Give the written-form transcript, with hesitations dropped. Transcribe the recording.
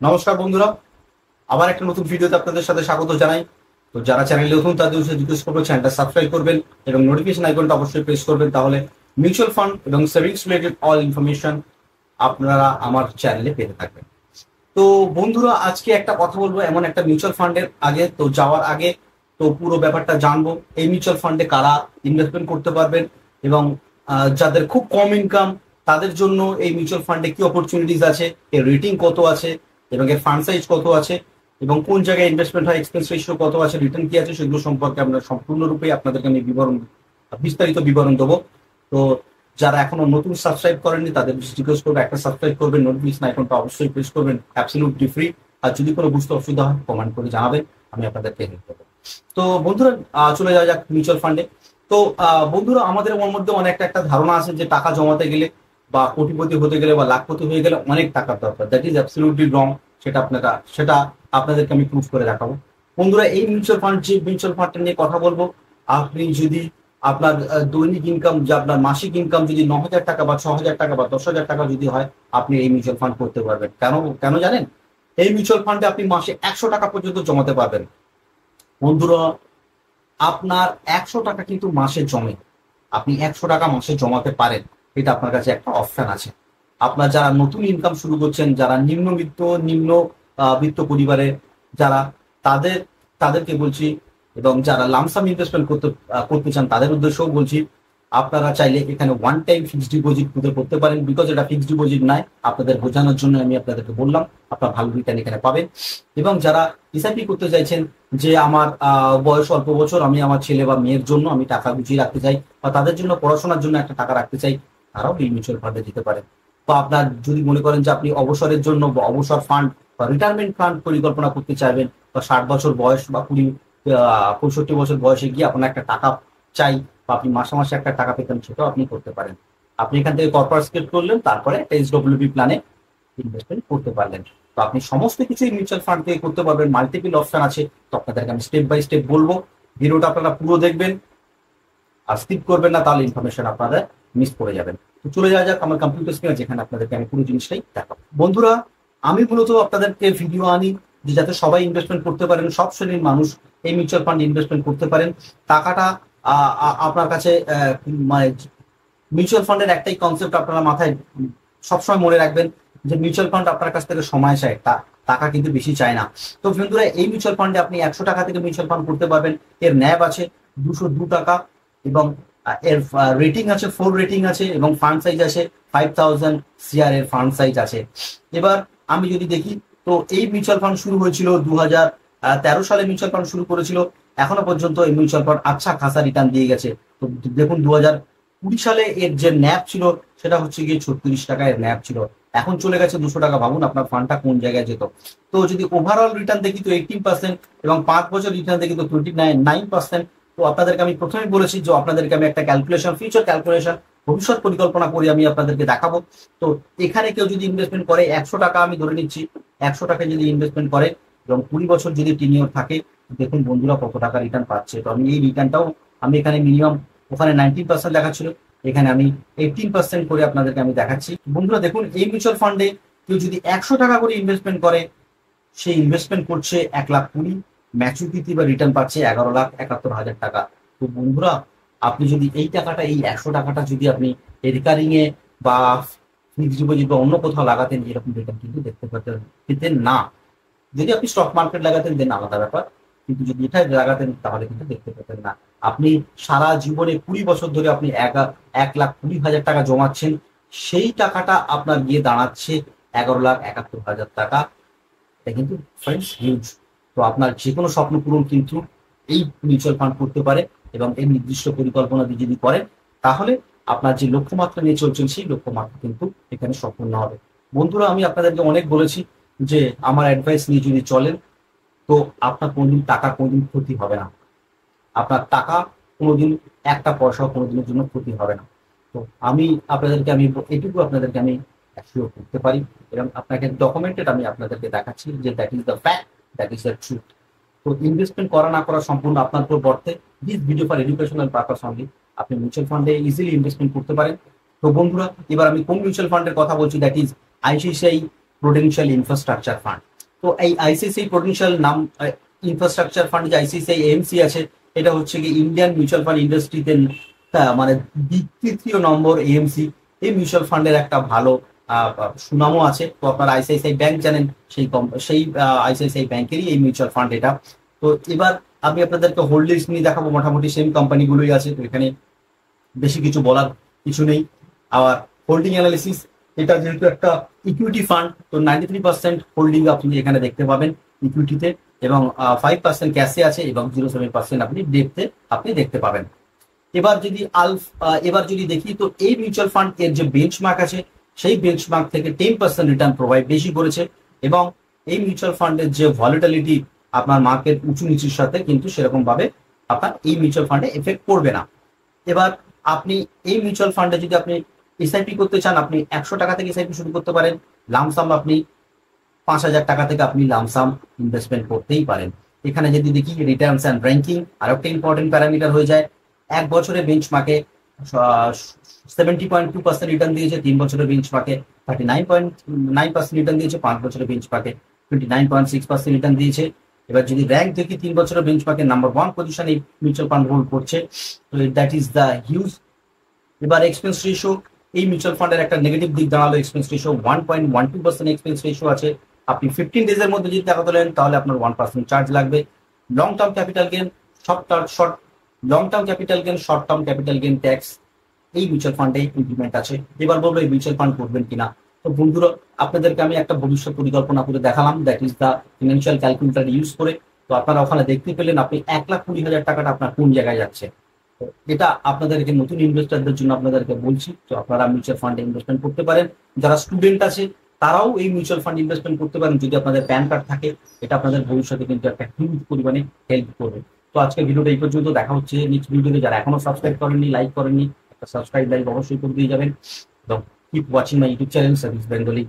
নমস্কার বন্ধুরা, আবার একটা নতুন ভিডিওতে আপনাদের সাথে স্বাগত জানাই। তো যারা চ্যানেলে নতুন তাদের উদ্দেশ্যে রিকোয়েস্ট করবো চ্যানেলটা সাবস্ক্রাইব করবেন এবং নোটিফিকেশন আইকনটা অবশ্যই প্রেস করবেন, তাহলে মিউচুয়াল ফান্ড এবং সেভিংস রিলেটেড অল ইনফরমেশন আপনারা আমার চ্যানেলে পেতে থাকবেন। তো বন্ধুরা, আজকে একটা কথা বলবো এমন একটা মিউচুয়াল ফান্ডের আগে, তো যাওয়ার আগে তো পুরো ব্যাপারটা জানবো এই মিউচুয়াল ফান্ডে কারা ইনভেস্টমেন্ট করতে পারবেন এবং যাদের খুব কম ইনকাম তাদের জন্য এই মিউচুয়াল ফান্ডে কি অপরচুনিটিস আছে, এর রেটিং কত আছে এবং এর ফান্ড সাইজ কত আছে এবং কোন জায়গায় ইনভেস্টমেন্ট হয়, এক্সপেন্স রেশিও কত আছে, রিটার্ন কি আছে, সেগুলো সম্পর্কে আমরা সম্পূর্ণরূপে আপনাদেরকে আমি বিস্তারিত বিবরণ দেবো। তো যারা এখনো নতুন সাবস্ক্রাইব করেননি তাদের রিকোয়েস্ট করবো একটা সাবস্ক্রাইব করবেন, নোটিফিকেশন আইকনটা অবশ্যই প্রেস করবেন, অ্যাবসলিউটলি ফ্রি। আর যদি কোনো বুঝতে অসুবিধা হয় কমেন্ট করে জানাবেন, আমি আপনাদেরকে হেল্প করবো। তো বন্ধুরা, চলে যাওয়া যাক মিউচুয়াল ফান্ডে। তো বন্ধুরা, আমাদের মধ্যে অনেকটা একটা ধারণা আছে যে টাকা জমাতে গেলে বা কোটিপতি হতে গেলে বা লাখপতি হয়ে গেলে অনেক টাকার দরকার। দ্যাট ইজ অ্যাবসলিউটলি রং। সেটা আপনাদেরকে আমি প্রুভ করে দেখাবো। বন্ধুরা, এই মিউচুয়াল ফান্ডটা নিয়ে কথা বলবো। আপনি যদি আপনার দৈনিক ইনকাম, যে আপনার মাসিক ইনকাম যদি 9,000 টাকা বা 6,000 টাকা বা 10,000 টাকা যদি হয়, আপনি এই মিউচুয়াল ফান্ড করতে পারবেন। কেন কেন জানেন? এই মিউচুয়াল ফান্ডে আপনি মাসে 100 টাকা পর্যন্ত জমাতে পারবেন। বন্ধুরা, আপনার 100 টাকা কিন্তু মাসে জমে, আপনি 100 টাকা মাসে জমাতে পারেন, এটা আপনার কাছে একটা অপশন আছে। আপনার যারা নতুন ইনকাম শুরু করছেন, যারা নিম্ন বিত্ত পরিবারে যারা, তাদের তাদেরকে বলছি, এবং যারা লামসাম ইনভেস্টমেন্ট করতে চান তাদের উদ্দেশ্যেও বলছি, আপনারা চাইলে এখানে ওয়ান টাইম ফিক্সড ডিপোজিট করতে পারেন। বিকজ এটা ফিক্সড ডিপোজিট নাই, আপনাদের বোঝানোর জন্য আমি আপনাদেরকে বললাম, আপনার ভালো রিটার্ন এখানে পাবেন। এবং যারা এসআইপি করতে চাইছেন, যে আমার বয়স অল্প বছর, আমি আমার ছেলে বা মেয়ের জন্য আমি টাকা গুছিয়ে রাখতে চাই বা তাদের জন্য পড়াশোনার জন্য একটা টাকা রাখতে চাই, তারাও এই মিউচুয়াল ফান্ডে দিতে পারেন। বা আপনার যদি মনে করেন যে আপনি অবসরের জন্য বা অবসর ফান্ড বা রিটায়ারমেন্ট ফান্ড পরিকল্পনা করতে চাইবেন, বা 60 বছর বয়স বা 65 বছর বয়সে গিয়ে আপনার একটা টাকা চাই বা আপনি মাসে মাসে একটা টাকা পেতেন, সেটাও আপনি করতে পারেন। আপনি এখান থেকে কর্পোরেট সিলেক্ট করলেন, তারপরে একটা এসডব্লিউপি প্ল্যানে ইনভেস্টমেন্ট করতে পারলেন। তো আপনি সমস্ত কিছুই মিউচুয়াল ফান্ড থেকে করতে পারবেন, মাল্টিপল অপশন আছে। তো আপনাদেরকে আমি স্টেপ বাই স্টেপ বলবো, ভিডিওটা আপনারা পুরো দেখবেন আর স্কিপ করবেন না, তাহলে ইনফরমেশন আপনারা মিস করে যাবেন। তো চলে যাওয়া যাক আমার কম্পিউটার স্ক্রিনে, যেখানে আপনাদেরকে আমি পুরো জিনিসটাই দেখাবো। বন্ধুরা, আমি মূলত আপনাদেরকে ভিডিও আনি যে যাতে সবাই ইনভেস্টমেন্ট করতে পারেন, সব শ্রেণীর মানুষ এই মিউচুয়াল ফান্ড ইনভেস্টমেন্ট করতে পারেন। টাকাটা আপনার কাছে মানে মিউচুয়াল ফান্ডের একটাই কনসেপ্ট আপনারা মাথায় সবসময় মনে রাখবেন, যে মিউচুয়াল ফান্ড আপনার কাছ থেকে সময় চায়, টাকা কিন্তু বেশি চায় না। তো বন্ধুরা, এই মিউচুয়াল ফান্ডে আপনি 100 টাকা থেকে মিউচুয়াল ফান্ড করতে পারবেন। এর ন্যাব আছে 202 টাকা এবং এর রেটিং আছে 4 রেটিং আছে এবং ফান্ড সাইজ আছে 5,000 সিআর এর ফান্ড সাইজ আছে। এবার আমি যদি দেখি, তো এই মিউচুয়াল ফান্ড শুরু হয়েছিল 2013 সালে মিউচুয়াল ফান্ড শুরু করেছিল। এখনো পর্যন্ত এই মিউচুয়াল ফান্ড আচ্ছা খাসা রিটার্ন দিয়ে গেছে। তো দেখুন, 2020 সালে এর যে ন্যাব ছিল সেটা হচ্ছে গিয়ে 36 টাকা এর ন্যাব ছিল, এখন চলে গেছে 200 টাকা। ভাবুন আপনার ফান্ডটা কোন জায়গায় যেত। তো যদি ওভারঅল রিটার্ন দেখি তো 18% এবং 5 বছর রিটার্ন দেখি তো 29%। তো আপনাদেরকে আমি প্রথমে বলেছি যে আপনাদেরকে আমি একটা ক্যালকুলেশন, ফিউচার ক্যালকুলেশন, ভবিষ্যৎ পরিকল্পনা করে আমি আপনাদেরকে দেখাবো। তো এখানে কেউ যদি ইনভেস্টমেন্ট করে 100 টাকা, আমি ধরে নিচ্ছি 100 টাকা যদি ইনভেস্টমেন্ট করে এবং 20 বছর যদি টিনিওর থাকে, দেখুন বন্ধুরা কত টাকা রিটার্ন পাচ্ছে। তো আমি এই রিটার্নটাও আমি এখানে মিনিমাম, ওখানে 19% দেখাচ্ছিল, এখানে আমি 18% করে আপনাদেরকে আমি দেখাচ্ছি। বন্ধুরা দেখুন, এই মিউচুয়াল ফান্ডে কেউ যদি 100 টাকা করে ইনভেস্টমেন্ট করে, সে ইনভেস্টমেন্ট করছে 1,20,000, ম্যাচুরিটি বা রিটার্ন পাচ্ছে 11,71,000 টাকা। তো বন্ধুরা, আপনি যদি এই টাকাটা, এই 100 টাকাটা যদি আপনি রিকারিং এ বা ফিক্সড ডিপোজিট বা অন্য কোথাও লাগাতেন, এরকম রিটার্ন কিন্তু দেখতে পেতেন না। যদি আপনি স্টক মার্কেট লাগাতেন দেন আলাদা ব্যাপার, কিন্তু যদি এটা লাগাতেন তাহলে কিন্তু দেখতে পেতেন না। আপনি সারা জীবনে 20 বছর ধরে আপনি 1,20,000 টাকা জমাচ্ছেন, সেই টাকাটা আপনার গিয়ে দাঁড়াচ্ছে 11,71,000 টাকা। এটা কিন্তু ফ্রেন্ডস হিউজ। তো আপনার যে কোনো স্বপ্ন পূরণ কিন্তু এই মিউচুয়াল ফান্ড করতে পারে এবং এই নির্দিষ্ট পরিকল্পনা দিয়ে যদি করেন, তাহলে আপনার যে লক্ষ্যমাত্রা নিয়ে চলছেন সেই লক্ষ্যমাত্রা কিন্তু এখানে সম্পূর্ণ হবে। বন্ধুরা, আমি আপনাদেরকে অনেক বলেছি যে আমার অ্যাডভাইস নিয়ে যদি চলেন, তো আপনার কোনোদিন ক্ষতি হবে না। আপনার টাকা কোনোদিন একটা পয়সাও কোনোদিনের জন্য ক্ষতি হবে না। তো আমি এটুকু আপনাদেরকে আমি অ্যাসিওর করতে পারি এবং আপনাকে ডকুমেন্টেড আমি আপনাদেরকে দেখাচ্ছি যে that is the fact, that is the truth. তো ইনভেস্টমেন্ট করা না করা সম্পূর্ণ আপনার উপর বর্তে। This video for educational purpose only. আপনি মিউচুয়াল ফান্ডে ইজিলি ইনভেস্টমেন্ট করতে পারেন। তো বন্ধুরা, এবার আমি কোন মিউচুয়াল ফান্ডের কথা বলছি, that is ICICI Prudential infrastructure fund. তো এই আইসিআইসিআই প্রুডেন্সিয়াল নাম ইনফ্রাস্ট্রাকচার ফান্ড যে আইসিআইসিআই এএমসি আছে, এটা হচ্ছে কি ইন্ডিয়ান মিউচুয়াল ফান্ড ইন্ডাস্ট্রিতে মানে তৃতীয় নম্বর এএমসি। এই মিউচুয়াল ফান্ডের একটা ভালো সুনামও আছে। তো আপনারা আইসিআইসিআই ব্যাংক জানেন, সেই আইসিআইসিআই ব্যাংকেরই এই মিউচুয়াল ফান্ড এটা। তো এবার আমি আপনাদেরকে হোল্ডিংস নিয়ে দেখাবো, মোটামুটি সেম কোম্পানিগুলোই আছে, তো এখানে বেশি কিছু বলার কিছু নেই। আবার হোল্ডিং অ্যানালিসিস, এটা যেহেতু একটা ইকুইটি ফান্ড, তো 93% হোল্ডিং আপনি এখানে দেখতে পাবেন ইকুইটিতে, এবং 5% ক্যাশে আছে, এবং 0.7% আপনি ডেপতে আপনি দেখতে পাবেন। এবার যদি দেখি, তো এই মিউচুয়াল ফান্ড এর যে বেঞ্চমার্ক আছে, সেই বেঞ্চমার্ক থেকে 10% রিটার্ন প্রোভাইড বেশি করেছে, এবং এই মিউচুয়াল ফান্ডের যে ভলিটিলিটি আপনার মার্কেট উঁচু নিচুর সাথে কিন্তু সেরকম ভাবে আপনার এই মিউচুয়াল ফান্ডে এফেক্ট করবে না। এবার আপনি এই মিউচুয়াল ফান্ডে যদি আপনি এসআইপি করতে চান, আপনি 100 টাকা থেকে এসআইপি শুরু করতে পারেন। লামসাম আপনি 5,000 টাকা থেকে আপনি লামসাম ইনভেস্টমেন্ট করতেই পারেন। এখানে যদি দেখি রিটার্নস অ্যান্ড র্যাঙ্কিং, আর একটা ইম্পর্টেন্ট প্যারামিটার হয়ে যায়। 1 বছরে বেঞ্চমার্কে 70.2% রিটার্ন দিয়েছে, 3 বছরের বেঞ্চমার্কে 39.9% রিটার্ন দিয়েছে, 5 বছরের বেঞ্চমার্কে 29.6% রিটার্ন দিয়েছে। এবার যদি র্যাঙ্ক দেখি, 3 বছরের বেঞ্চমার্কে নাম্বার 1 পজিশন এই মিউচুয়াল ফান্ড হোল্ড করছে, তো দ্যাট ইজ দ্য হিউজ। এবার এক্সপেন্স রেশিও, এই মিউচুয়াল ফান্ডের একটা নেগেটিভ দিক দাঁড়ালো, এক্সপেন্স রেশিও 1.12% এক্সপেন্স রেশিও আছে। আপনি 15 ডেজের মধ্যে যদি টাকা তোলেন, তাহলে আপনার 1% চার্জ লাগবে। Long term capital gain, short term capital gain tax এই মিউচুয়াল ফান্ডে ইমপ্লিমেন্ট আছে। এবার বলবো এই মিউচুয়াল ফান্ড করবেন কিনা। তো বন্ধুরা, আপনাদেরকে আমি একটা ভবিষ্যৎ পরিকল্পনা করে দেখালাম, that is the financial calculator use করে। তো আপনারা ওখানে দেখতে পেলেন আপনি 1,20,000 টাকাটা আপনার কোন জায়গায় যাচ্ছে। তো এটা আপনাদেরকে নতুন ইনভেস্টরদের জন্য আপনাদেরকে বলছি, তো আপনারা মিউচুয়াল ফান্ডে ইনভেস্টমেন্ট করতে পারেন। যারা স্টুডেন্ট আছে তারাও এই মিউচুয়াল ফান্ড ইনভেস্টমেন্ট করতে পারেন, যদি আপনাদের প্যান কার্ড থাকে। এটা আপনাদের ভবিষ্যতে কিন্তু একটা হিউজ পরিমাণে হেল্প করবে। তো আজকের ভিডিওটা এই পর্যন্ত, দেখা হচ্ছে নেক্সট ভিডিওতে। যারা এখনো সাবস্ক্রাইব করেননি, লাইক করেননি, একটা সাবস্ক্রাইব লাইক অবশ্যই করে দিয়ে যাবেন। তো keep watching my YouTube channel service Bengali.